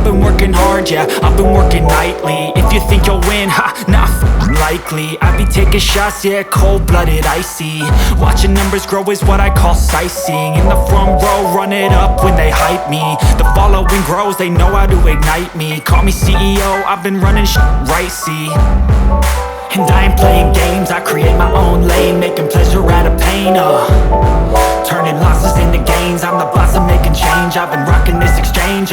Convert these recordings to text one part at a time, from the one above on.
I've been working hard, yeah, I've been working nightly. If you think you'll win, ha, not likely. I be taking shots, yeah, cold-blooded, icy. Watching numbers grow is what I call sightseeing. In the front row, run it up when they hype me. The following grows, they know how to ignite me. Call me CEO, I've been running right, see. And I ain't playing games, I create my own lane, making pleasure out of pain, turning losses into gains, I'm the boss, I'm making change. I've been rocking this exchange,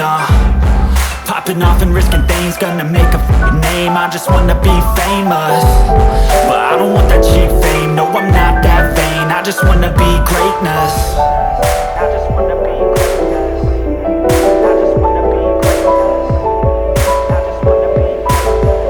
popping off and risking things, gonna make a name. I just wanna be famous, but I don't want that cheap fame. No, I'm not that vain, I just wanna be greatness. I just wanna be greatness. I just wanna be greatness. I just wanna be greatness.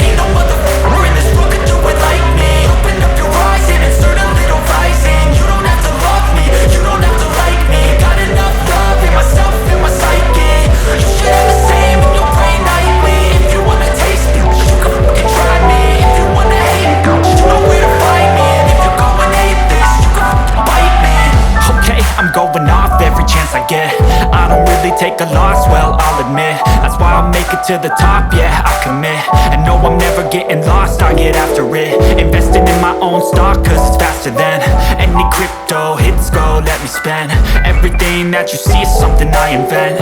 Ain't no motherfucker in this world could do it like me. Open up your eyes and insert a little rising. You don't have to love me, you don't have to like me. Got enough love in myself, in my psyche. You should have the same in your brain nightly. If you wanna taste me, you can fucking try me. If you wanna hate me, you know where to find me. And if you're going hate this, you can fucking bite me. Okay, I'm going off every chance I get. I don't really take a loss, well, I'll admit. That's why I'll make it to the top, yeah, I commit. And no, I'm never getting lost, I get after it. Investing in my own stock, cause it's faster than any crypto hits go, let me spend. Everything that you see is something I invent,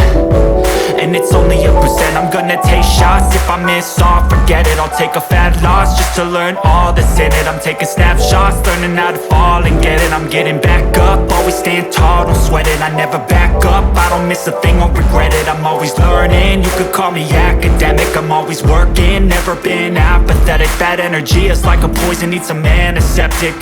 and it's only a percent. I'm gonna take shots, if I miss all, forget it. I'll take a fat loss just to learn all that's in it. I'm taking snapshots, learning how to fall and get it. I'm getting back up, always stand tall, don't sweat it. I never back up, I don't miss a thing, won't regret it. I'm always learning, you could call me academic. I'm always working, never been apathetic. That energy is like a poison, needs some antiseptic.